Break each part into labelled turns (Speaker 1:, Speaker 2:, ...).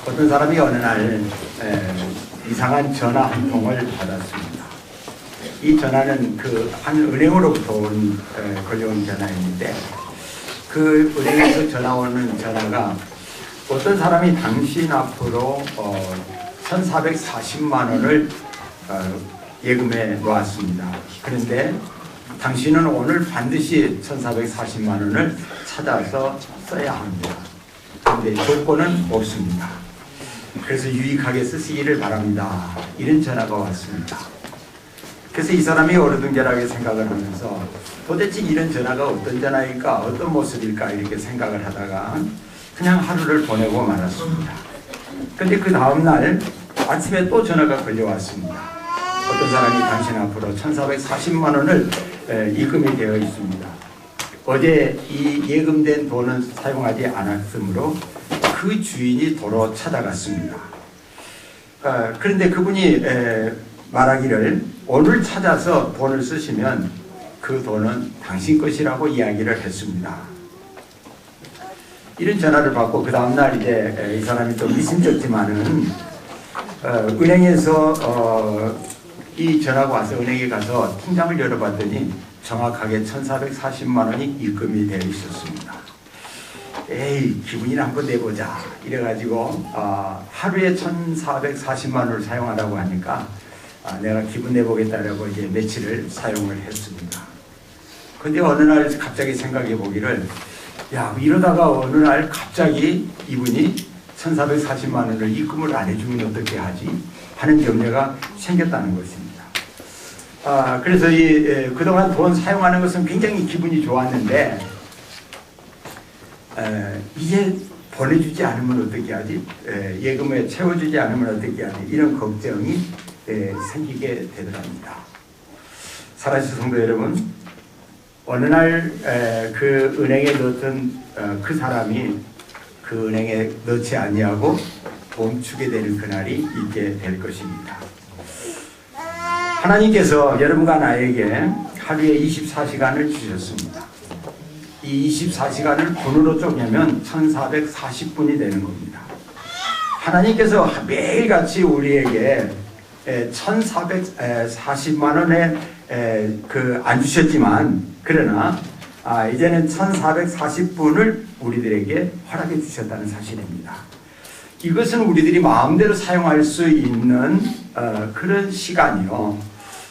Speaker 1: 어떤 사람이 어느 날 이상한 전화 한 통을 받았습니다. 이 전화는 한 은행으로부터 걸려온 전화였는데, 그 은행에서 전화 오는 전화가 어떤 사람이 당신 앞으로 1,440만 원을 예금해 놓았습니다. 그런데 당신은 오늘 반드시 1,440만 원을 찾아서 써야 합니다. 그런데 조건은 없습니다. 그래서 유익하게 쓰시기를 바랍니다. 이런 전화가 왔습니다. 그래서 이 사람이 어리둥절하게 생각을 하면서 도대체 이런 전화가 어떤 전화일까, 어떤 모습일까 이렇게 생각을 하다가 그냥 하루를 보내고 말았습니다. 그런데 그 다음날 아침에 또 전화가 걸려왔습니다. 어떤 사람이 당신 앞으로 1,440만 원을 입금이 되어 있습니다. 어제 이 예금된 돈은 사용하지 않았으므로 그 주인이 도로 찾아갔습니다. 그런데 그분이 말하기를 오늘 찾아서 돈을 쓰시면 그 돈은 당신 것이라고 이야기를 했습니다. 이런 전화를 받고 그 다음날 이제 이 사람이 또 미심쩍지만은 은행에서 이 전화가 와서 은행에 가서 통장을 열어봤더니 정확하게 1,440만 원이 입금이 되어 있었습니다. 에이, 기분이나 한번 내보자 이래가지고 하루에 1,440만 원을 사용하라고 하니까 내가 기분 내보겠다라고 이제 며칠을 사용을 했습니다. 근데 어느 날 갑자기 생각해 보기를, 야, 이러다가 어느 날 갑자기 이분이 1,440만 원을 입금을 안 해주면 어떻게 하지? 하는 염려가 생겼다는 것입니다. 그래서 그동안 돈 사용하는 것은 굉장히 기분이 좋았는데, 이제 보내주지 않으면 어떻게 하지? 예금에 채워주지 않으면 어떻게 하지? 이런 걱정이 생기게 되더랍니다. 사랑하는 성도 여러분, 어느 날 그 은행에 넣었던 그 사람이 그 은행에 넣지 아니하고 멈추게 되는 그날이 있게 될 것입니다. 하나님께서 여러분과 나에게 하루에 24시간을 주셨습니다. 이 24시간을 분으로 쪼개면 1,440분이 되는 겁니다. 하나님께서 매일같이 우리에게 1,440만 원에 안 주셨지만, 그러나 이제는 1,440분을 우리들에게 허락해 주셨다는 사실입니다. 이것은 우리들이 마음대로 사용할 수 있는 그런 시간이요,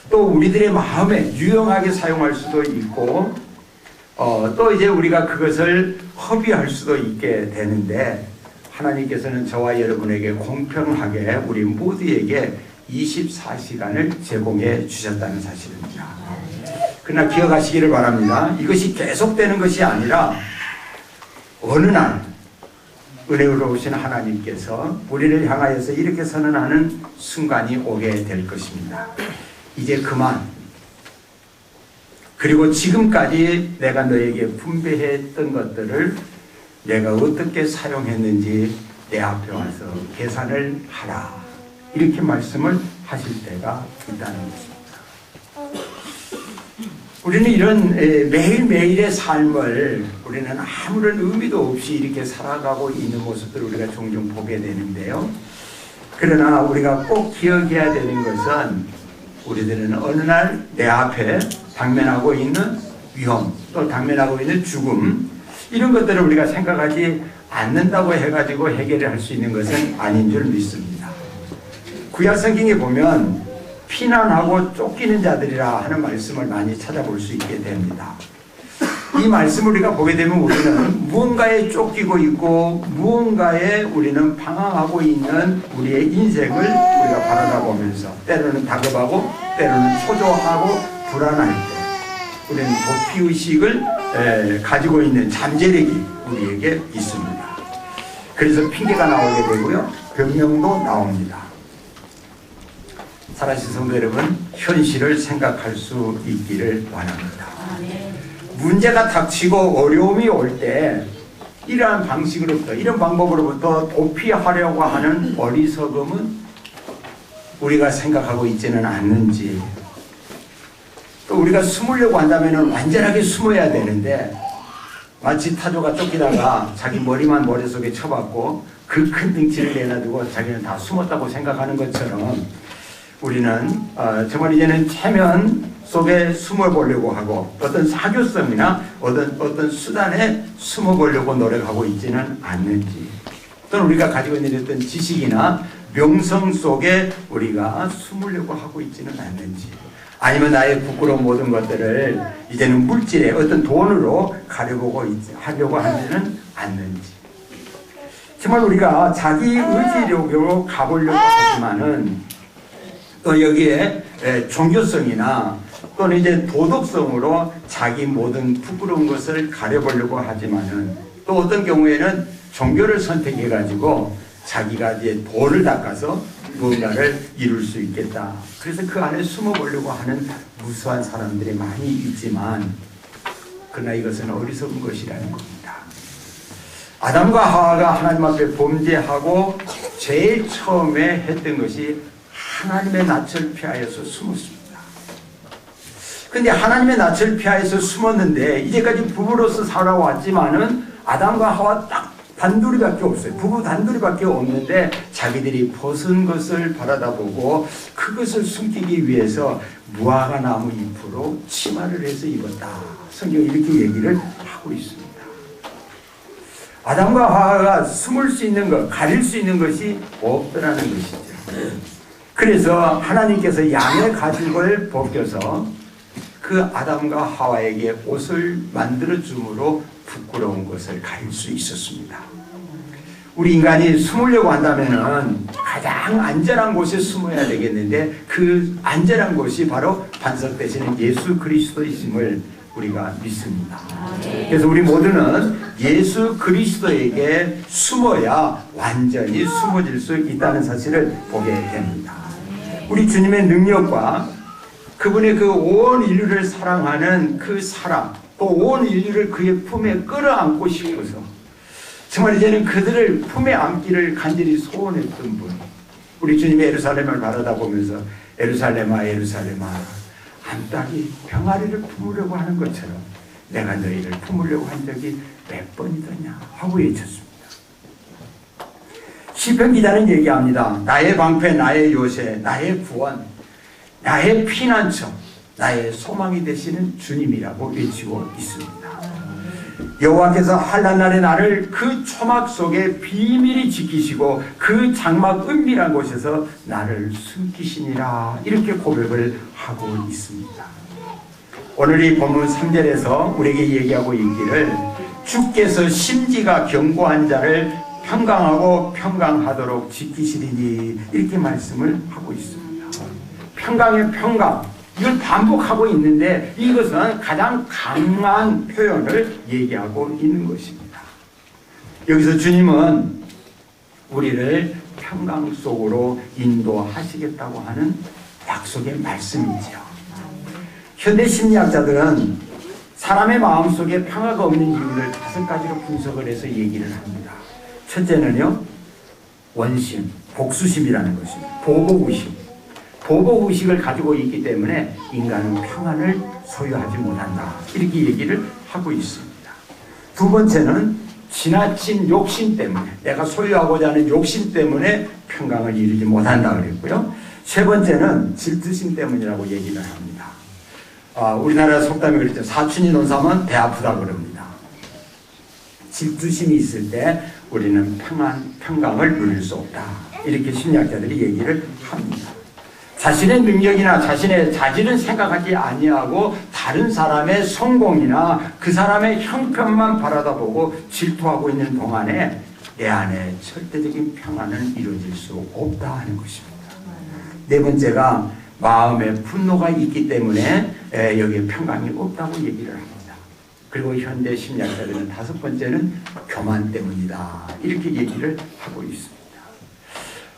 Speaker 1: 또 우리들의 마음에 유용하게 사용할 수도 있고, 또 이제 우리가 그것을 허비할 수도 있게 되는데, 하나님께서는 저와 여러분에게 공평하게 우리 모두에게 24시간을 제공해 주셨다는 사실입니다. 그러나 기억하시기를 바랍니다. 이것이 계속되는 것이 아니라 어느 날 은혜로 오신 하나님께서 우리를 향하여서 이렇게 선언하는 순간이 오게 될 것입니다. 이제 그만, 그리고 지금까지 내가 너에게 분배했던 것들을 내가 어떻게 사용했는지 내 앞에 와서 계산을 하라, 이렇게 말씀을 하실 때가 있다는 것입니다. 우리는 이런 매일매일의 삶을 우리는 아무런 의미도 없이 이렇게 살아가고 있는 모습들을 우리가 종종 보게 되는데요. 그러나 우리가 꼭 기억해야 되는 것은, 우리들은 어느 날 내 앞에 당면하고 있는 위험, 또 당면하고 있는 죽음, 이런 것들을 우리가 생각하지 않는다고 해가지고 해결을 할 수 있는 것은 아닌 줄 믿습니다. 구약 성경에 보면 피난하고 쫓기는 자들이라 하는 말씀을 많이 찾아볼 수 있게 됩니다. 이 말씀을 우리가 보게 되면 우리는 무언가에 쫓기고 있고 무언가에 우리는 방황하고 있는 우리의 인생을 우리가 바라다 보면서 때로는 다급하고 때로는 초조하고 불안할 때 우리는 도피의식을 가지고 있는 잠재력이 우리에게 있습니다. 그래서 핑계가 나오게 되고요, 변명도 나옵니다. 사랑하는 성도 여러분, 현실을 생각할 수 있기를 원합니다. 문제가 닥치고 어려움이 올 때 이러한 방식으로부터, 이런 방법으로부터 도피하려고 하는 어리석음은 우리가 생각하고 있지는 않는지, 또 우리가 숨으려고 한다면 완전하게 숨어야 되는데 마치 타조가 쫓기다가 자기 머리만 머릿속에 쳐박고 그 큰 덩치를 내놔두고 자기는 다 숨었다고 생각하는 것처럼 우리는 정말 이제는 체면 속에 숨어보려고 하고 어떤 사교성이나 어떤 수단에 숨어보려고 노력하고 있지는 않는지, 또는 우리가 가지고 있는 어떤 지식이나 명성 속에 우리가 숨으려고 하고 있지는 않는지, 아니면 나의 부끄러운 모든 것들을 이제는 물질의 어떤 돈으로 하려고 하지는 않는지. 정말 우리가 자기 의지력으로 가보려고 하지만은 또 여기에 종교성이나 또는 이제 도덕성으로 자기 모든 부끄러운 것을 가려보려고 하지만은 또 어떤 경우에는 종교를 선택해가지고 자기가 이제 돈을 닦아서 무언가를 이룰 수 있겠다. 그래서 그 안에 숨어보려고 하는 무수한 사람들이 많이 있지만, 그러나 이것은 어리석은 것이라는 겁니다. 아담과 하와가 하나님 앞에 범죄하고 제일 처음에 했던 것이 하나님의 낯을 피하여서 숨었습니다. 근데 하나님의 낯을 피하여서 숨었는데 이제까지 부부로서 살아왔지만은 아담과 하와 딱 단둘이밖에 없어요. 부부 단둘이밖에 없는데 자기들이 벗은 것을 바라다보고 그것을 숨기기 위해서 무화과 나무 잎으로 치마를 해서 입었다. 성경이 이렇게 얘기를 하고 있습니다. 아담과 하와가 숨을 수 있는 것, 가릴 수 있는 것이 없더라는 것이죠. 그래서 하나님께서 양의 가죽을 벗겨서 그 아담과 하와에게 옷을 만들어 줌으로 부끄러운 것을 가릴 수 있었습니다. 우리 인간이 숨으려고 한다면은 가장 안전한 곳에 숨어야 되겠는데 그 안전한 곳이 바로 반석되시는 예수 그리스도이심을 우리가 믿습니다. 그래서 우리 모두는 예수 그리스도에게 숨어야 완전히 숨어질 수 있다는 사실을 보게 됩니다. 우리 주님의 능력과 그분의 그 온 인류를 사랑하는 그 사랑, 또 온 인류를 그의 품에 끌어안고 싶어서 정말 이제는 그들을 품에 안기를 간절히 소원했던 분, 우리 주님의 예루살렘을 바라다보면서 예루살렘아 예루살렘아 암탉이 병아리를 품으려고 하는 것처럼 내가 너희를 품으려고 한 적이 몇 번이더냐 하고 외쳤습니다. 시편 기자는 얘기합니다. 나의 방패, 나의 요새, 나의 구원, 나의 피난처, 나의 소망이 되시는 주님이라고 외치고 있습니다. 여호와께서 환난 날에 나를 그 초막 속에 비밀히 지키시고 그 장막 은밀한 곳에서 나를 숨기시니라, 이렇게 고백을 하고 있습니다. 오늘 이 본문 3절에서 우리에게 얘기하고 있기를 주께서 심지가 견고한 자를 평강하고 평강하도록 지키시리니, 이렇게 말씀을 하고 있습니다. 평강의 평강, 이걸 반복하고 있는데 이것은 가장 강한 표현을 얘기하고 있는 것입니다. 여기서 주님은 우리를 평강 속으로 인도하시겠다고 하는 약속의 말씀이지요. 현대 심리학자들은 사람의 마음속에 평화가 없는 이유를 5가지로 분석을 해서 얘기를 합니다. 첫째는요, 원심, 복수심이라는 것입니다. 보복의식. 보복의식을 가지고 있기 때문에 인간은 평안을 소유하지 못한다, 이렇게 얘기를 하고 있습니다. 두 번째는 지나친 욕심 때문에, 내가 소유하고자 하는 욕심 때문에 평강을 이루지 못한다 그랬고요. 세 번째는 질투심 때문이라고 얘기를 합니다. 우리나라 속담이 그랬죠. 사춘이 논 사람은 배 아프다 그럽니다. 질투심이 있을 때 우리는 평강을 누릴 수 없다, 이렇게 심리학자들이 얘기를 합니다. 자신의 능력이나 자신의 자질은 생각하지 아니하고 다른 사람의 성공이나 그 사람의 형편만 바라다보고 질투하고 있는 동안에 내 안에 절대적인 평안은 이루어질 수 없다 하는 것입니다. 네 번째가 마음에 분노가 있기 때문에 여기에 평강이 없다고 얘기를 합니다. 그리고 현대 심리학자들은 다섯 번째는 교만 때문이다, 이렇게 얘기를 하고 있습니다.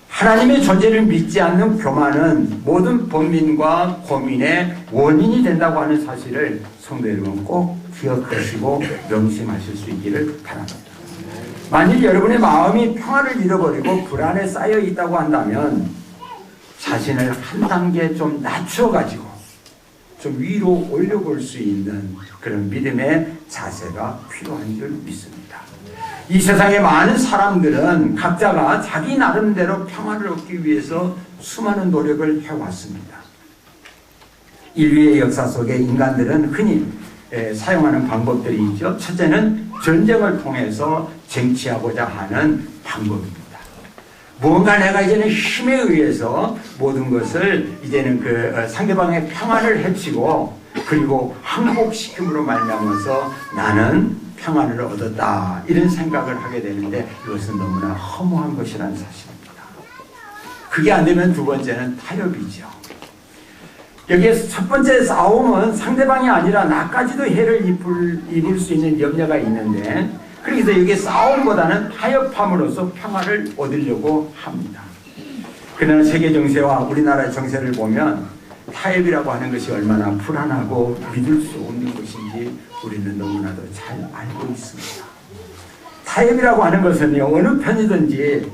Speaker 1: 하나님의 존재를 믿지 않는 교만은 모든 번민과 고민의 원인이 된다고 하는 사실을 성도 여러분 꼭 기억하시고 명심하실 수 있기를 바랍니다. 만일 여러분의 마음이 평화를 잃어버리고 불안에 쌓여 있다고 한다면 자신을 한 단계 좀 낮춰가지고, 좀 위로 올려볼 수 있는 그런 믿음의 자세가 필요한 줄 믿습니다. 이 세상의 많은 사람들은 각자가 자기 나름대로 평화를 얻기 위해서 수많은 노력을 해왔습니다. 인류의 역사 속에 인간들은 흔히 사용하는 방법들이 있죠. 첫째는 전쟁을 통해서 쟁취하고자 하는 방법입니다. 무언가 내가 이제는 힘에 의해서 모든 것을 이제는 그 상대방의 평화를 해치고 그리고 항복시킴으로 말미암아서 나는 평안을 얻었다 이런 생각을 하게 되는데 이것은 너무나 허무한 것이라는 사실입니다. 그게 안 되면 두 번째는 타협이죠. 여기에서 첫 번째 싸움은 상대방이 아니라 나까지도 해를 입을 수 있는 염려가 있는데 그래서 여기 싸움보다는 타협함으로써 평화를 얻으려고 합니다. 그러나 세계 정세와 우리나라의 정세를 보면 타협이라고 하는 것이 얼마나 불안하고 믿을 수 없는 것인지 우리는 너무나도 잘 알고 있습니다. 타협이라고 하는 것은요, 어느 편이든지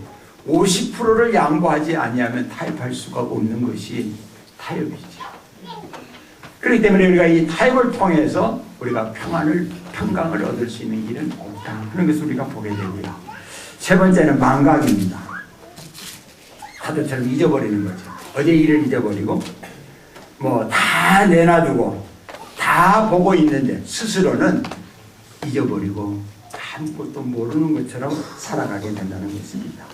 Speaker 1: 50%를 양보하지 아니하면 타협할 수가 없는 것이 타협이죠. 그렇기 때문에 우리가 이 타협을 통해서 우리가 평강을 얻을 수 있는 일은 없다 하는 것을 우리가 보게 되고요. 세 번째는 망각입니다. 파도처럼 잊어버리는 거죠. 어제 일을 잊어버리고 뭐 다 내놔두고 다 보고 있는데 스스로는 잊어버리고 아무것도 모르는 것처럼 살아가게 된다는 것입니다.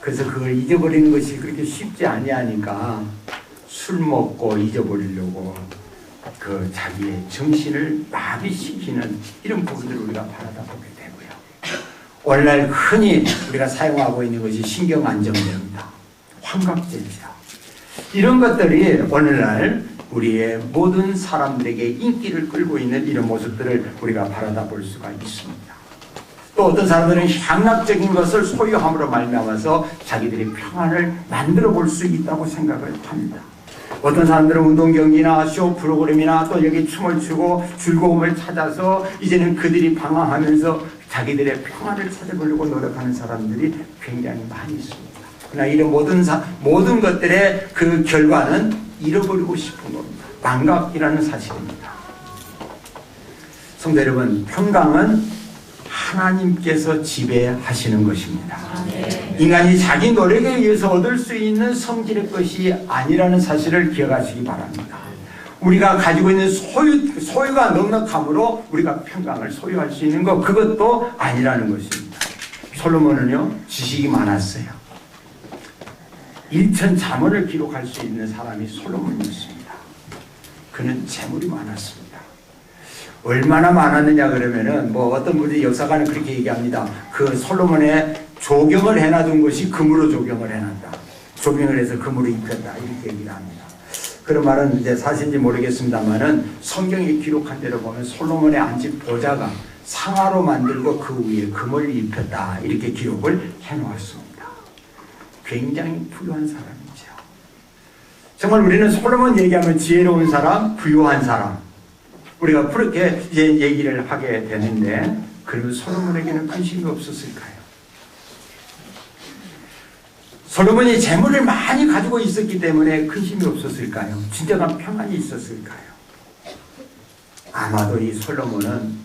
Speaker 1: 그래서 그걸 잊어버리는 것이 그렇게 쉽지 아니하니까 술 먹고 잊어버리려고 그 자기의 정신을 마비시키는 이런 부분들을 우리가 바라다 보게 되고요. 오늘날 흔히 우리가 사용하고 있는 것이 신경안정제입니다. 환각제죠. 이런 것들이 오늘날 우리의 모든 사람들에게 인기를 끌고 있는 이런 모습들을 우리가 바라다 볼 수가 있습니다. 또 어떤 사람들은 향락적인 것을 소유함으로 말미암아서 자기들이 평안을 만들어 볼 수 있다고 생각을 합니다. 어떤 사람들은 운동 경기나 쇼 프로그램이나 또 여기 춤을 추고 즐거움을 찾아서 이제는 그들이 방황하면서 자기들의 평안을 찾아보려고 노력하는 사람들이 굉장히 많이 있습니다. 그러나 이런 모든 것들의 그 결과는 잃어버리고 싶은 겁니다. 망각이라는 사실입니다. 성도 여러분, 평강은 하나님께서 지배하시는 것입니다. 인간이 자기 노력에 의해서 얻을 수 있는 성질의 것이 아니라는 사실을 기억하시기 바랍니다. 우리가 가지고 있는 소유가 넉넉함으로 우리가 평강을 소유할 수 있는 것, 그것도 아니라는 것입니다. 솔로몬은요, 지식이 많았어요. 일천자문을 기록할 수 있는 사람이 솔로몬이었습니다. 그는 재물이 많았습니다. 얼마나 많았느냐 그러면은 뭐 어떤 분들이 역사가는 그렇게 얘기합니다. 그 솔로몬의 조경을 해놔둔 것이 금으로 조경을 해놨다. 조경을 해서 금으로 입혔다. 이렇게 얘기를 합니다. 그런 말은 이제 사실인지 모르겠습니다만은 성경에 기록한 대로 보면 솔로몬의 앉은 보좌가 상아로 만들고 그 위에 금을 입혔다. 이렇게 기록을 해놓았습니다. 굉장히 부유한 사람이죠. 정말 우리는 솔로몬 얘기하면 지혜로운 사람, 부유한 사람, 우리가 그렇게 이제 얘기를 하게 되는데, 그러면 솔로몬에게는 근심이 없었을까요? 솔로몬이 재물을 많이 가지고 있었기 때문에 근심이 없었을까요? 진정한 평안이 있었을까요? 아마도 이 솔로몬은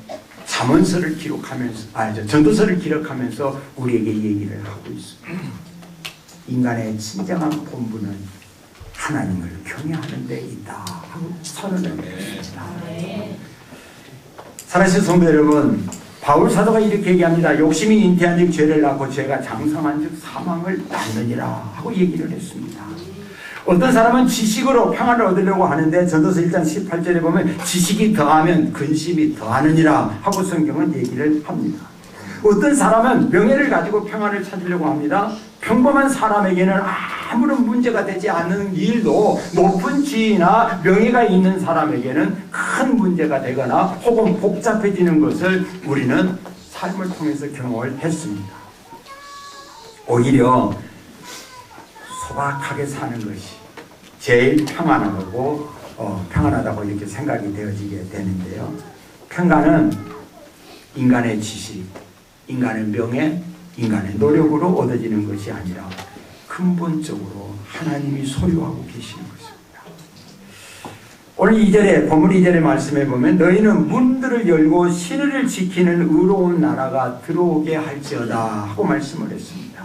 Speaker 1: 잠언서를 기록하면서, 전도서를 기록하면서 우리에게 얘기를 하고 있습니다. 인간의 진정한 본분은 하나님을 경외하는 데 있다 하고 선언을 했습니다. 사랑하는 성도 여러분, 바울 사도가 이렇게 얘기합니다. 욕심이 잉태한 즉 죄를 낳고 죄가 장성한 즉 사망을 낳느니라 하고 얘기를 했습니다. 어떤 사람은 지식으로 평안을 얻으려고 하는데 전도서 1장 18절에 보면 지식이 더하면 근심이 더하느니라 하고 성경은 얘기를 합니다. 어떤 사람은 명예를 가지고 평안을 찾으려고 합니다. 평범한 사람에게는 아무런 문제가 되지 않는 일도 높은 지위나 명예가 있는 사람에게는 큰 문제가 되거나 혹은 복잡해지는 것을 우리는 삶을 통해서 경험을 했습니다. 오히려 소박하게 사는 것이 제일 평안하고 평안하다고 이렇게 생각이 되어지게 되는데요. 평안은 인간의 지식, 인간의 명예, 인간의 노력으로 얻어지는 것이 아니라 근본적으로 하나님이 소유하고 계시는 것입니다. 오늘 2절에 본문 2절의 말씀에 보면 너희는 문들을 열고 시내를 지키는 의로운 나라가 들어오게 할지어다 하고 말씀을 했습니다.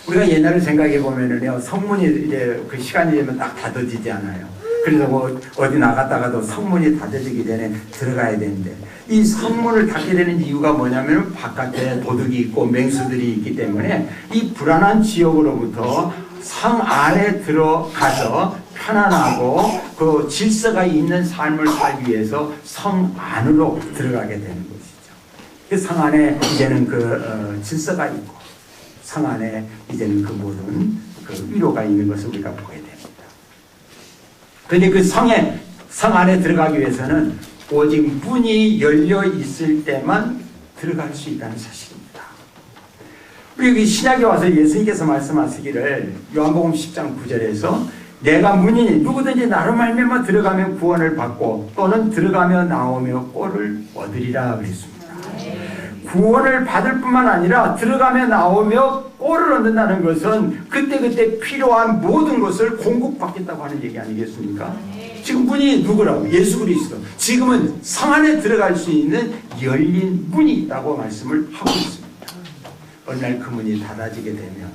Speaker 1: 우리가 옛날을 생각해 보면은요, 성문이 이제 그 시간이 되면 딱 닫아지지 않아요. 그래서 뭐 어디 나갔다가도 성문이 닫아지기 전에 들어가야 되는데, 이 성문을 닫게 되는 이유가 뭐냐면 바깥에 도둑이 있고 맹수들이 있기 때문에 이 불안한 지역으로부터 성 안에 들어가서 편안하고 그 질서가 있는 삶을 살기 위해서 성 안으로 들어가게 되는 것이죠. 그 성 안에 이제는 그 질서가 있고 성 안에 이제는 그 모든 그 위로가 있는 것을 우리가 보게 됩니다. 그런데 그 성 안에 들어가기 위해서는 오직 문이 열려 있을 때만 들어갈 수 있다는 사실입니다. 우리 여기 신약에 와서 예수님께서 말씀하시기를 요한복음 10장 9절에서 내가 문이니 누구든지 나로 말미암아 들어가면 구원을 받고 또는 들어가며 나오며 꼴을 얻으리라 그랬습니다. 구원을 받을 뿐만 아니라 들어가며 나오며 꼴을 얻는다는 것은 그때그때 필요한 모든 것을 공급받겠다고 하는 얘기 아니겠습니까? 지금 문이 누구라고? 예수 그리스도. 지금은 성 안에 들어갈 수 있는 열린 문이 있다고 말씀을 하고 있습니다. 어느 날 그 문이 닫아지게 되면,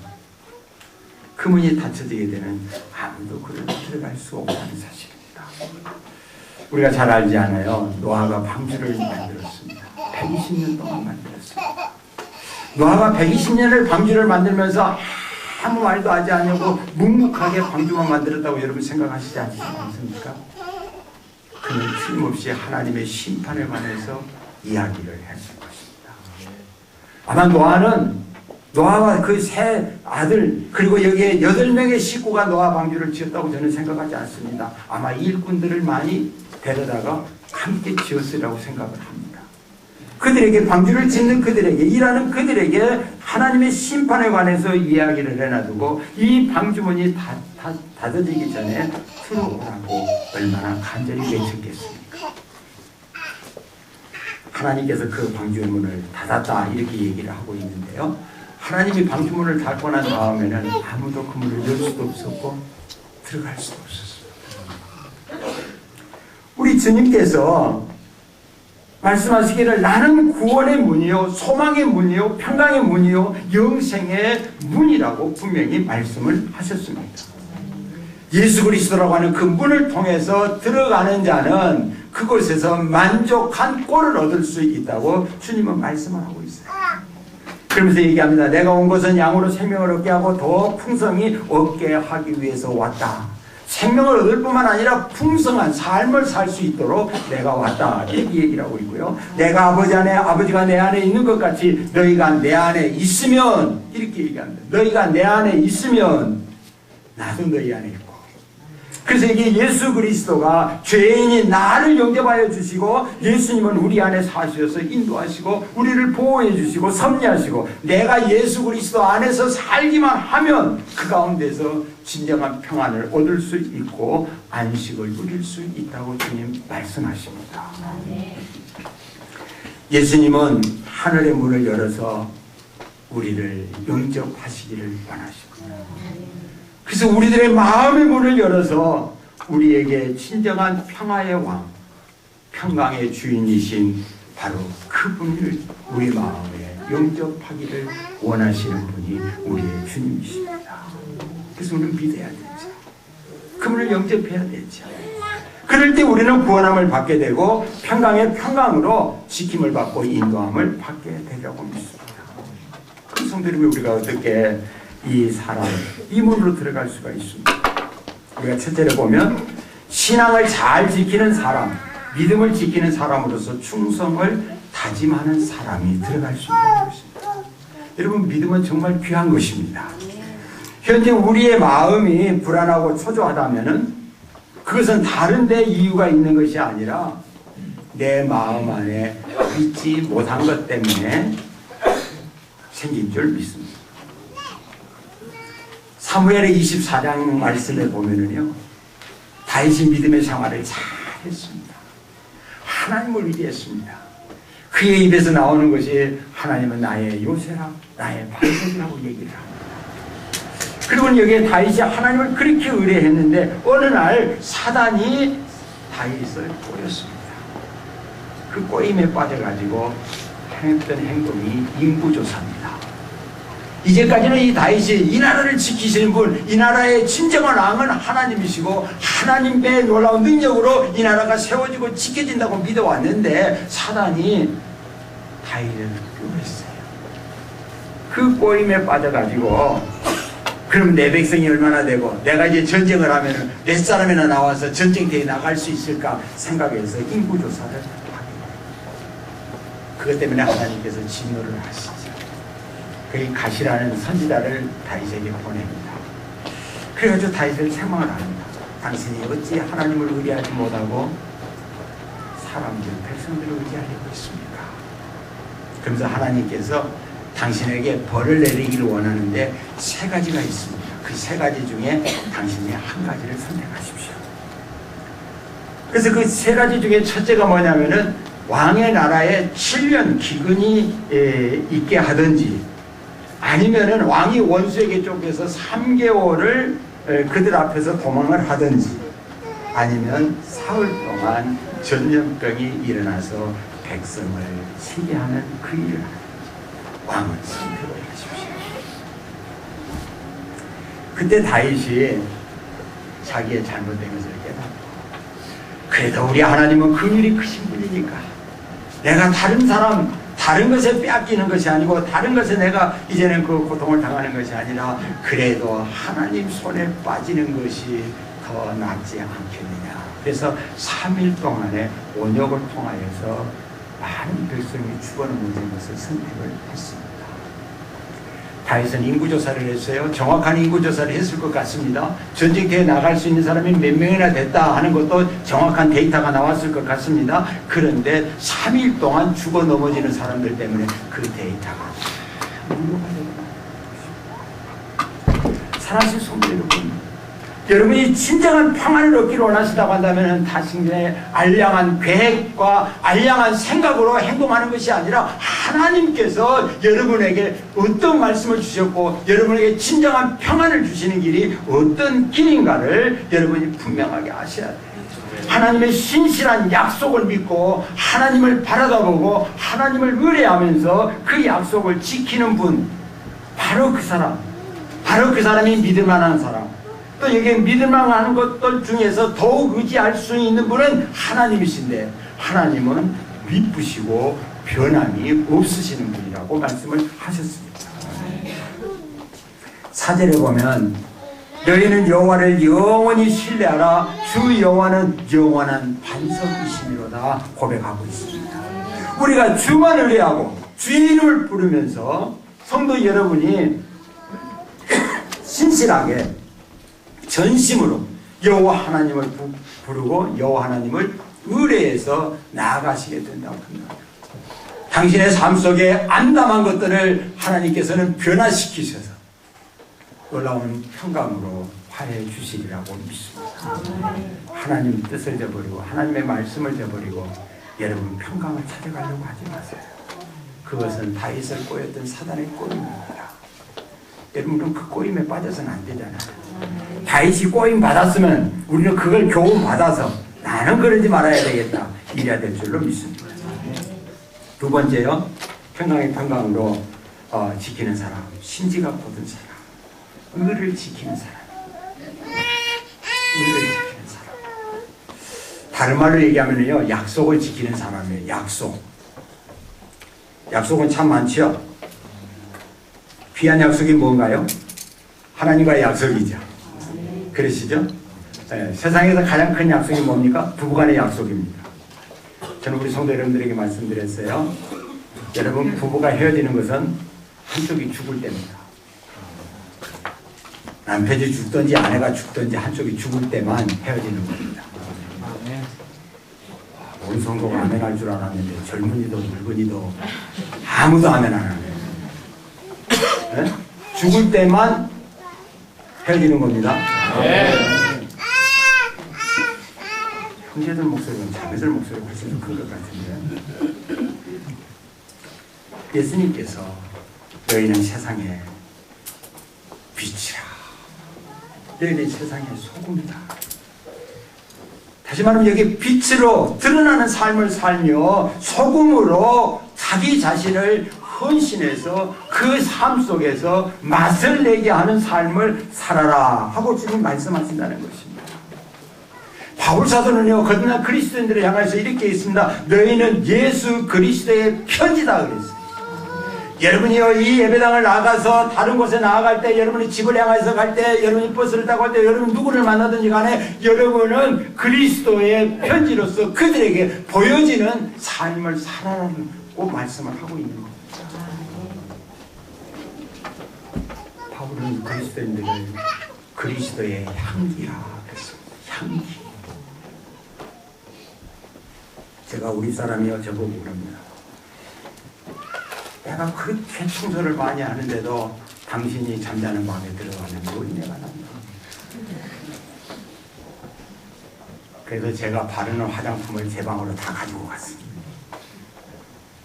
Speaker 1: 그 문이 닫혀지게 되면 아무도 그를 들어갈 수 없다는 사실입니다. 우리가 잘 알지 않아요? 노아가 방주를 만들었습니다. 120년 동안 만들었습니다. 노아가 120년을 방주를 만들면서 아무 말도 하지 않냐고 묵묵하게 방주만 만들었다고 여러분 생각하시지 않습니까? 그는 틀림없이 하나님의 심판에 관해서 이야기를 했을 것입니다. 아마 노아와 그 세 아들 그리고 여기에 8명의 식구가 노아 방주를 지었다고 저는 생각하지 않습니다. 아마 일꾼들을 많이 데려다가 함께 지었으리라고 생각을 합니다. 그들에게 방주를 짓는 그들에게 일하는 그들에게 하나님의 심판에 관해서 이야기를 해놔두고 이 방주문이 닫아지기 전에 들어오라고 얼마나 간절히 외쳤겠습니까? 하나님께서 그 방주의 문을 닫았다 이렇게 얘기를 하고 있는데요. 하나님이 방주문을 닫고 난 다음에는 아무도 그 문을 열 수도 없었고 들어갈 수도 없었어요. 우리 주님께서 말씀하시기를 나는 구원의 문이요 소망의 문이요 평강의 문이요 영생의 문이라고 분명히 말씀을 하셨습니다. 예수 그리스도라고 하는 그 문을 통해서 들어가는 자는 그곳에서 만족한 꼴을 얻을 수 있다고 주님은 말씀을 하고 있어요. 그러면서 얘기합니다. 내가 온 것은 양으로 생명을 얻게 하고 더 풍성히 얻게 하기 위해서 왔다. 생명을 얻을 뿐만 아니라 풍성한 삶을 살 수 있도록 내가 왔다. 이렇게 얘기를 하고 있고요. 내가 아버지가 내 안에 있는 것 같이 너희가 내 안에 있으면 이렇게 얘기합니다. 너희가 내 안에 있으면 나도 너희 안에 있고. 그래서 이게 예수 그리스도가 죄인인 나를 영접하여 주시고 예수님은 우리 안에 사셔서 인도하시고 우리를 보호해 주시고 섭리하시고 내가 예수 그리스도 안에서 살기만 하면 그 가운데서 진정한 평안을 얻을 수 있고 안식을 누릴 수 있다고 주님 말씀하십니다. 예수님은 하늘의 문을 열어서 우리를 영접하시기를 원하십니다. 그래서 우리들의 마음의 문을 열어서 우리에게 진정한 평화의 왕, 평강의 주인이신 바로 그분을 우리 마음에 영접하기를 원하시는 분이 우리의 주님이십니다. 그래서 우리는 믿어야 되죠. 그분을 영접해야 되죠. 그럴 때 우리는 구원함을 받게 되고 평강의 평강으로 지킴을 받고 인도함을 받게 되려고 믿습니다. 그 성도님이 우리가 어떻게 이 사람, 이 문으로 들어갈 수가 있습니다. 우리가 첫째로 보면 신앙을 잘 지키는 사람, 믿음을 지키는 사람으로서 충성을 다짐하는 사람이 들어갈 수 있다는 것입니다. 여러분 믿음은 정말 귀한 것입니다. 현재 우리의 마음이 불안하고 초조하다면은 그것은 다른 데 이유가 있는 것이 아니라 내 마음 안에 믿지 못한 것 때문에 생긴 줄 믿습니다. 사무엘의 24장 말씀에 보면은요, 다윗이 믿음의 생활을 잘 했습니다. 하나님을 위대했습니다. 그의 입에서 나오는 것이 하나님은 나의 요새라, 나의 반석이라고 얘기를 합니다. 그리고 여기에 다윗이 하나님을 그렇게 의뢰했는데 어느 날 사단이 다윗을 꼬였습니다. 그 꼬임에 빠져가지고 했던 행동이 인구조사입니다. 이제까지는 이 다윗이 이 나라를 지키시는 분, 이 나라의 진정한 왕은 하나님이시고 하나님의 놀라운 능력으로 이 나라가 세워지고 지켜진다고 믿어왔는데 사단이 다윗을 꼬였어요. 그 꼬임에 빠져가지고 그럼 내 백성이 얼마나 되고 내가 이제 전쟁을 하면 몇 사람이나 나와서 전쟁터에 나갈 수 있을까 생각해서 인구조사를 하게 돼요. 그것 때문에 하나님께서 진노를 하시죠. 그 가시라는 선지자를 다윗에게 보냅니다. 그래가지고 다윗을 책망을 합니다. 당신이 어찌 하나님을 의뢰하지 못하고 사람들, 백성들을 의뢰하려고 있습니까? 그러면서 하나님께서 당신에게 벌을 내리기를 원하는데 세 가지가 있습니다. 그 세 가지 중에 당신이 한 가지를 선택하십시오. 그래서 그 세 가지 중에 첫째가 뭐냐면은 왕의 나라에 7년 기근이 있게 하든지 아니면은 왕이 원수에게 쫓겨서 3개월을 그들 앞에서 도망을 하든지 아니면 사흘 동안 전염병이 일어나서 백성을 치게 하는 그 일을 하든지 왕은 선택을 하십시오. 그때 다윗이 자기의 잘못된 것을 깨닫고 그래도 우리 하나님은 긍휼이 크신 분이니까 내가 다른 사람 다른 것에 빼앗기는 것이 아니고 다른 것에 내가 이제는 그 고통을 당하는 것이 아니라 그래도 하나님 손에 빠지는 것이 더 낫지 않겠느냐. 그래서 3일 동안의 온역을 통하여서 많은 백성이 죽어넘어진 것을 선택을 했습니다. 다윗은 인구조사를 했어요. 정확한 인구조사를 했을 것 같습니다. 전쟁터에 나갈 수 있는 사람이 몇 명이나 됐다 하는 것도 정확한 데이터가 나왔을 것 같습니다. 그런데 3일 동안 죽어 넘어지는 사람들 때문에 그 데이터가 무효가 되고 사랑하는 성도 여러분, 여러분이 진정한 평안을 얻기를 원하시다고 한다면 당신의 알량한 계획과 알량한 생각으로 행동하는 것이 아니라 하나님께서 여러분에게 어떤 말씀을 주셨고 여러분에게 진정한 평안을 주시는 길이 어떤 길인가를 여러분이 분명하게 아셔야 돼요. 하나님의 신실한 약속을 믿고 하나님을 바라다보고 하나님을 의뢰하면서 그 약속을 지키는 분, 바로 그 사람이 믿을 만한 사람. 또 여기에 믿을만한 것들 중에서 더욱 의지할 수 있는 분은 하나님이신데 하나님은 미쁘시고 변함이 없으시는 분이라고 말씀을 하셨습니다. 4절에 보면 너희는 여호와를 영원히 신뢰하라 주 여호와는 영원한 반석이시미로다 고백하고 있습니다. 우리가 주만 의뢰하고 주의 이름을 부르면서 성도 여러분이 신실하게 전심으로 여호와 하나님을 부르고 여호와 하나님을 의뢰해서 나아가시게 된다고 합니다. 당신의 삶 속에 암담한 것들을 하나님께서는 변화시키셔서 놀라운 평강으로 화해 주시리라고 믿습니다. 하나님 뜻을 저버리고 하나님의 말씀을 저버리고 여러분 평강을 찾아가려고 하지 마세요. 그것은 다윗을 꼬였던 사단의 꼬임입니다. 여러분은 그 꼬임에 빠져서는 안 되잖아요. 다윗이 꼬임 받았으면 우리는 그걸 교훈 받아서 나는 그러지 말아야 되겠다 이래야 될 줄로 믿습니다. 두 번째요, 평강의 평강으로 지키는 사람, 신지가 고든 사람, 의를 지키는 사람, 의를 지키는 사람. 다른 말로 얘기하면요, 약속을 지키는 사람이에요. 약속은 참 많죠. 귀한 약속이 뭔가요? 하나님과의 약속이죠. 그러시죠? 네, 세상에서 가장 큰 약속이 뭡니까? 부부간의 약속입니다. 저는 우리 성도 여러분들에게 말씀드렸어요. 여러분, 부부가 헤어지는 것은 한쪽이 죽을 때입니다. 남편이 죽든지 아내가 죽든지 한쪽이 죽을 때만 헤어지는 겁니다. 온 성도가 아멘 할 줄 알았는데 젊은이도 늙은이도 아무도 아멘 안 하네요. 네? 죽을 때만 헤어지는 겁니다. 네. 형제들 목소리는 자매들 목소리가 훨씬 더 큰 것 같은데 예수님께서 너희는 세상에 빛이라 너희는 세상의 소금이다. 다시 말하면 여기 빛으로 드러나는 삶을 살며 소금으로 자기 자신을 헌신해서 그 삶 속에서 맛을 내게 하는 삶을 살아라 하고 지금 말씀하신다는 것입니다. 바울 사도는요, 거듭난 그리스도인들을 향해서 이렇게 있습니다. 너희는 예수 그리스도의 편지다 그랬어요. 여러분이요, 이 예배당을 나가서 다른 곳에 나아갈 때, 여러분이 집을 향해서 갈 때, 여러분이 버스를 타고 갈 때, 여러분 누구를 만나든지 간에 여러분은 그리스도의 편지로서 그들에게 보여지는 삶을 살아라고 말씀을 하고 있는 겁니다. 바울은 그리스도인들을 그리스도의 향기라 그랬습니다. 향기. 제가 우리 사람이요, 저보고 그럽니다. 내가 그렇게 청소를 많이 하는데도 당신이 잠자는 방에 들어가면 노인네가 납니다. 그래서 제가 바르는 화장품을 제 방으로 다 가지고 갔습니다.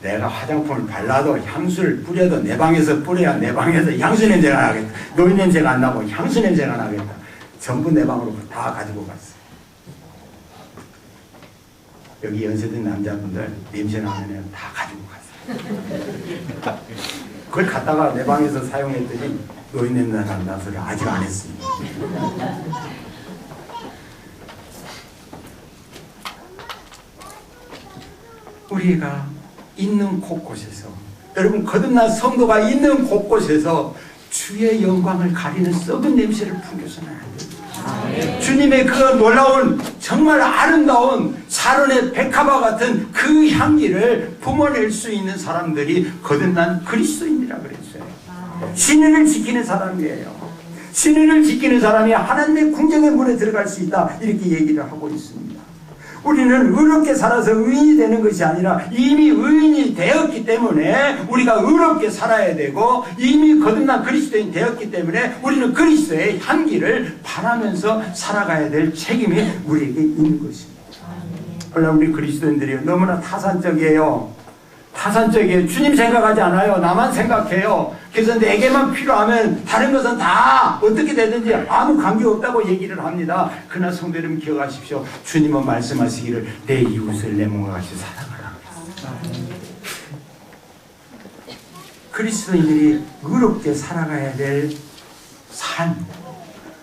Speaker 1: 내가 화장품을 발라도 향수를 뿌려도 내 방에서 뿌려야 내 방에서 향수 냄새가 나겠다. 노인 냄새가 안 나고 향수 냄새가 나겠다. 전부 내 방으로 다 가지고 갔어요. 여기 연세된 남자분들 냄새 나면 다 가지고 갔어요. 그걸 갖다가 내 방에서 사용했더니 노인 냄새 난다는 소리 아직 안 했습니다. 우리가 있는 곳곳에서, 여러분 거듭난 성도가 있는 곳곳에서 주의 영광을 가리는 썩은 냄새를 풍겨서는 안 됩니다. 주님의 그 놀라운 정말 아름다운 사론의 백합화 같은 그 향기를 뿜어낼 수 있는 사람들이 거듭난 그리스도인이라 그랬어요. 신의를 지키는 사람이에요. 신의를 지키는 사람이 하나님의 궁정의 문에 들어갈 수 있다, 이렇게 얘기를 하고 있습니다. 우리는 의롭게 살아서 의인이 되는 것이 아니라 이미 의인이 되었기 때문에 우리가 의롭게 살아야 되고, 이미 거듭난 그리스도인 되었기 때문에 우리는 그리스도의 향기를 바라면서 살아가야 될 책임이 우리에게 있는 것입니다. 원래 우리 그리스도인들이 너무나 타산적이에요. 타산적이에요. 주님 생각하지 않아요. 나만 생각해요. 그래서 내게만 필요하면 다른 것은 다 어떻게 되든지 아무 관계없다고 얘기를 합니다. 그러나 성도 여러분 기억하십시오. 주님은 말씀하시기를 내 이웃을 내 몸과 같이 사랑하라. 그리스도인들이 의롭게 살아가야 될 삶.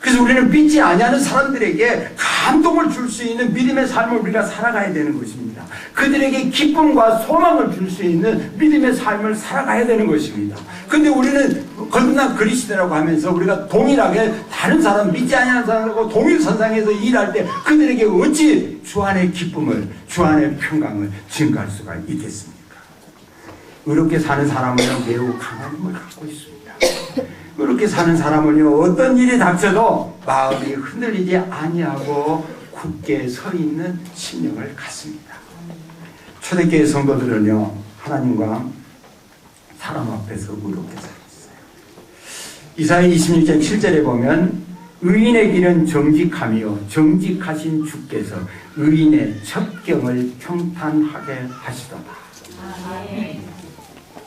Speaker 1: 그래서 우리는 믿지 아니하는 사람들에게 감동을 줄 수 있는 믿음의 삶을 우리가 살아가야 되는 것입니다. 그들에게 기쁨과 소망을 줄 수 있는 믿음의 삶을 살아가야 되는 것입니다. 근데 우리는 거듭난 그리스도라고 하면서 우리가 동일하게 다른 사람, 믿지 아니하는 사람하고 동일선상에서 일할 때 그들에게 어찌 주 안의 기쁨을, 주 안의 평강을 증가할 수가 있겠습니까? 의롭게 사는 사람은 매우 강한 힘을 갖고 있습니다. 그렇게 사는 사람은요, 어떤 일이 닥쳐도 마음이 흔들리지 아니하고 굳게 서 있는 심령을 갖습니다. 초대교회 성도들은요, 하나님과 사람 앞에서 의롭게 살았어요. 이사야 26장 7절에 보면 의인의 길은 정직하며 정직하신 주께서 의인의 첩경을 평탄하게 하시도다.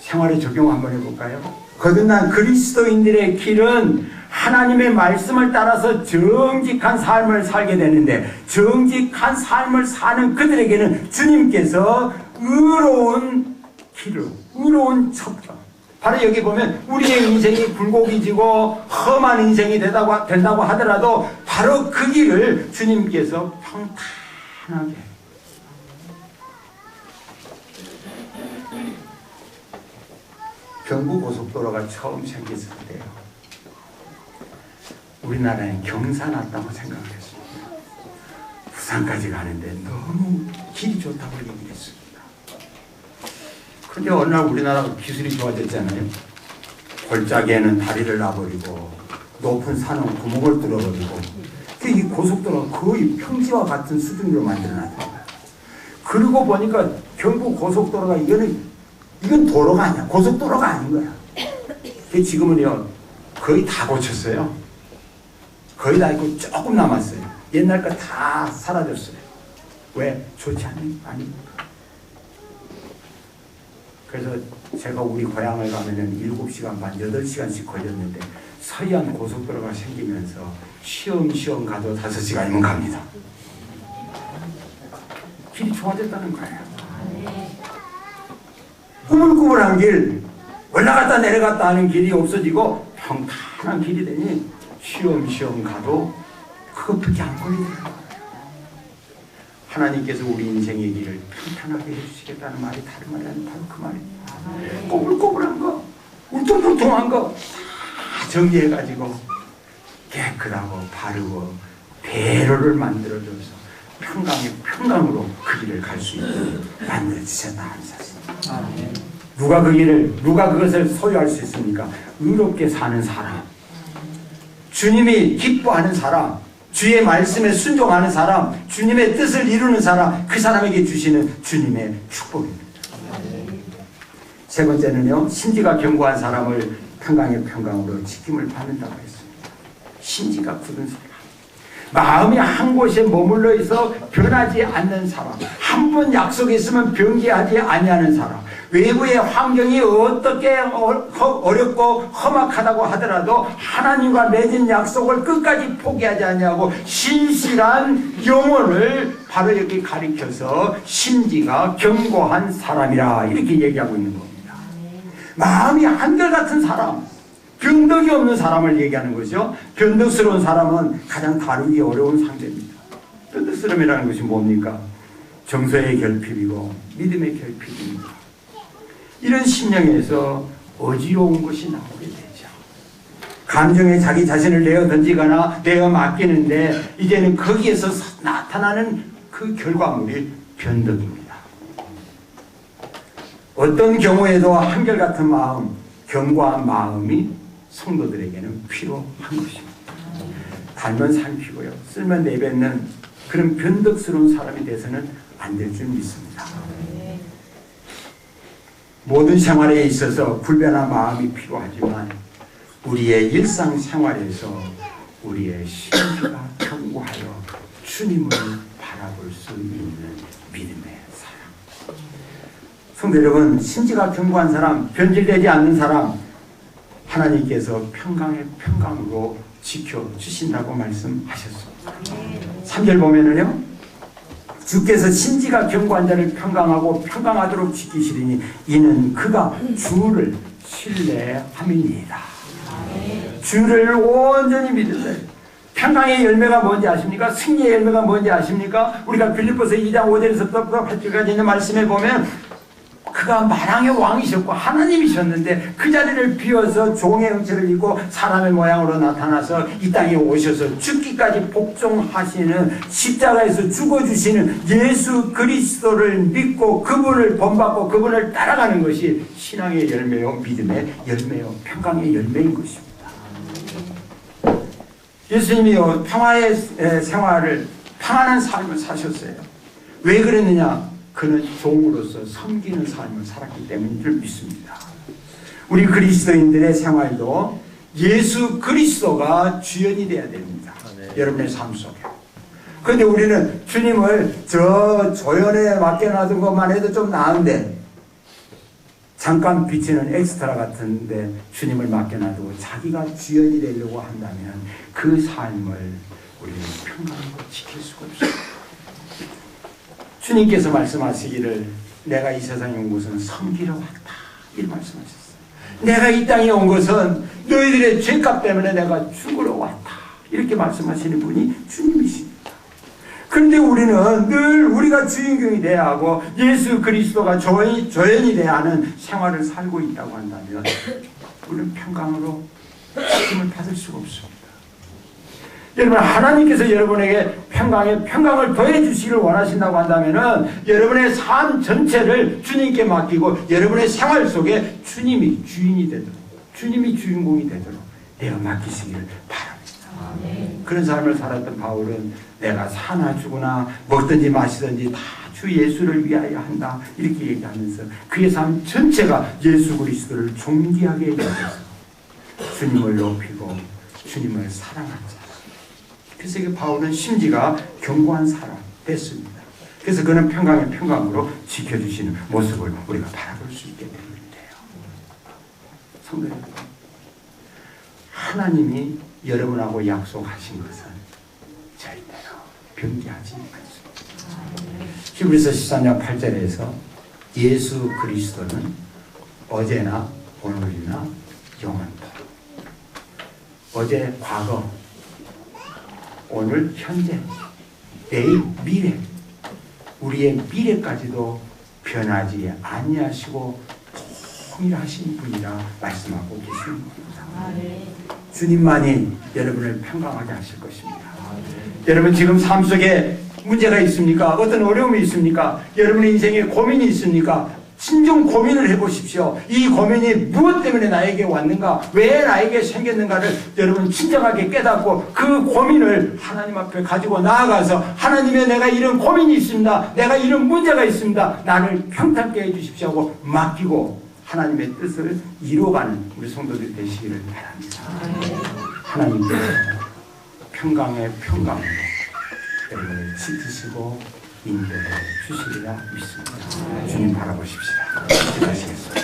Speaker 1: 생활에 적용 한번 해볼까요? 거듭난 그리스도인들의 길은 하나님의 말씀을 따라서 정직한 삶을 살게 되는데, 정직한 삶을 사는 그들에게는 주님께서 의로운 길을, 의로운 첩경, 바로 여기 보면 우리의 인생이 굴곡이지고 험한 인생이 된다고 하더라도 바로 그 길을 주님께서 평탄하게, 경부고속도로가 처음 생겼을 때요, 우리나라에 경사 났다고 생각했습니다. 부산까지 가는데 너무 길이 좋다고 얘기를 했습니다. 그런데 어느 날 우리나라가 기술이 좋아졌잖아요. 골짜기에는 다리를 놔버리고 높은 산은 구멍을 뚫어버리고, 이 고속도로가 거의 평지와 같은 수준으로 만들어놨더라고요. 그러고 보니까 경부고속도로가 이건 도로가 아니야. 고속도로가 아닌 거야. 지금은요, 거의 다 고쳤어요. 거의 다 있고 조금 남았어요. 옛날 거 다 사라졌어요. 왜? 좋지 않으니까. 그래서 제가 우리 고향을 가면은 7시간 반, 8시간씩 걸렸는데 서해안 고속도로가 생기면서 쉬엄쉬엄 가도 5시간이면 갑니다. 길이 좋아졌다는 거예요. 꾸물꾸물한 길, 올라갔다 내려갔다 하는 길이 없어지고 평탄한 길이 되니 쉬엄쉬엄 가도 그것밖에 안 걸리더라고요. 하나님께서 우리 인생의 길을 평탄하게 해주시겠다는 말이 다른 말이 아니라 바로 그 말입니다. 꼬불꼬불한 거, 울퉁불퉁한 거 다 정리해가지고 깨끗하고 바르고 대로를 만들어줘서 평강으로 그 길을 갈 수 있도록 만들어주셨다 하셨습니다. 누가 그것을 소유할 수 있습니까? 의롭게 사는 사람, 주님이 기뻐하는 사람, 주의 말씀에 순종하는 사람, 주님의 뜻을 이루는 사람, 그 사람에게 주시는 주님의 축복입니다. 세 번째는요, 심지가 견고한 사람을 평강의 평강으로 지킴을 받는다고 했습니다. 심지가 굳은 사람, 마음이 한 곳에 머물러 있어 변하지 않는 사람, 한 번 약속했으면 변개하지 아니하는 사람, 외부의 환경이 어떻게 어렵고 험악하다고 하더라도 하나님과 맺은 약속을 끝까지 포기하지 아니하고 신실한 영혼을 바로 여기 가리켜서 심지가 견고한 사람이라 이렇게 얘기하고 있는 겁니다. 마음이 한결같은 사람, 변덕이 없는 사람을 얘기하는 것이죠. 변덕스러운 사람은 가장 다루기 어려운 상대입니다. 변덕스러움이라는 것이 뭡니까? 정서의 결핍이고 믿음의 결핍입니다. 이런 심령에서 어지러운 것이 나오게 되죠. 감정에 자기 자신을 내어 던지거나 내어 맡기는데 이제는 거기에서 나타나는 그 결과물이 변덕입니다. 어떤 경우에도 한결같은 마음, 견고한 마음이 성도들에게는 필요한 것입니다. 달면 살피고요, 쓸면 내뱉는 그런 변덕스러운 사람이 돼서는 안 될 줄 믿습니다. 모든 생활에 있어서 불변한 마음이 필요하지만 우리의 일상생활에서 우리의 심지가 견고하여 주님을 바라볼 수 있는 믿음의 사람. 성도 여러분, 심지가 견고한 사람, 변질되지 않는 사람, 하나님께서 평강의 평강으로 지켜주신다고 말씀하셨습니다. 3절 보면은요, 주께서 심지가 견고한 자를 평강하고 평강하도록 지키시리니 이는 그가 주를 신뢰함이니이다. 주를 온전히 믿으세요. 평강의 열매가 뭔지 아십니까? 승리의 열매가 뭔지 아십니까? 우리가 빌립보서 2장 5절에서부터 8절까지 있는 말씀에 보면 그가 만왕의 왕이셨고 하나님이셨는데 그 자리를 비워서 종의 형체를 입고 사람의 모양으로 나타나서 이 땅에 오셔서 죽기까지 복종하시는, 십자가에서 죽어주시는 예수 그리스도를 믿고 그분을 본받고 그분을 따라가는 것이 신앙의 열매요, 믿음의 열매요, 평강의 열매인 것입니다. 예수님이요, 평화의 생활을, 평안한 삶을 사셨어요. 왜 그랬느냐? 그는 종으로서 섬기는 삶을 살았기 때문인 줄 믿습니다. 우리 그리스도인들의 생활도 예수 그리스도가 주연이 되어야 됩니다. 여러분의 삶 속에. 그런데 우리는 주님을 저 조연에 맡겨놔둔 것만 해도 좀 나은데, 잠깐 비치는 엑스트라 같은데 주님을 맡겨놔두고 자기가 주연이 되려고 한다면 그 삶을 우리는 평강으로 지킬 수가 없습니다. 주님께서 말씀하시기를 내가 이 세상에 온 것은 섬기러 왔다, 이렇게 말씀하셨어요. 내가 이 땅에 온 것은 너희들의 죄값 때문에 내가 죽으러 왔다, 이렇게 말씀하시는 분이 주님이십니다. 그런데 우리는 늘 우리가 주인공이 돼야 하고 예수 그리스도가 조연이 돼야 하는 생활을 살고 있다고 한다면 우리는 평강으로 지킴을 받을 수가 없습니다. 여러분, 하나님께서 여러분에게 평강을 더해 주시기를 원하신다고 한다면은 여러분의 삶 전체를 주님께 맡기고 여러분의 생활 속에 주님이 주인이 되도록, 주님이 주인공이 되도록 내어 맡기시기를 바랍니다. 그런 삶을 살았던 바울은 내가 사나 죽으나 먹든지 마시든지 다 주 예수를 위하여 한다, 이렇게 얘기하면서 그의 삶 전체가 예수 그리스도를 존귀하게 여겨서 주님을 높이고 주님을 사랑하는 사람. 그래서 바울은 심지가 견고한 사람 됐습니다. 그래서 그는 평강의 평강으로 지켜주시는 모습을 우리가 바라볼 수 있게 되는데요. 성도님, 하나님이 여러분하고 약속하신 것은 절대로 변개하지 않습니다. 히브리서 13장 8절에서 예수 그리스도는 어제나 오늘이나 영원토록, 어제 과거, 오늘 현재, 내일 미래, 우리의 미래까지도 변하지 아니하시고 통일하신 분이라 말씀하고 계시는 겁니다. 주님만이 여러분을 평강하게 하실 것입니다. 여러분 지금 삶 속에 문제가 있습니까? 어떤 어려움이 있습니까? 여러분의 인생에 고민이 있습니까? 진정 고민을 해보십시오. 이 고민이 무엇 때문에 나에게 왔는가? 왜 나에게 생겼는가를 여러분 진정하게 깨닫고 그 고민을 하나님 앞에 가지고 나아가서 하나님의 내가 이런 고민이 있습니다. 내가 이런 문제가 있습니다. 나를 평탄케 해주십시오 하고 맡기고 하나님의 뜻을 이루어가는 우리 성도들이 되시기를 바랍니다. 하나님께서 평강의 평강으로 여러분을 지키시고 인도해 주시리라 믿습니다. 주님 바라보십시다. 기도하시겠습니다.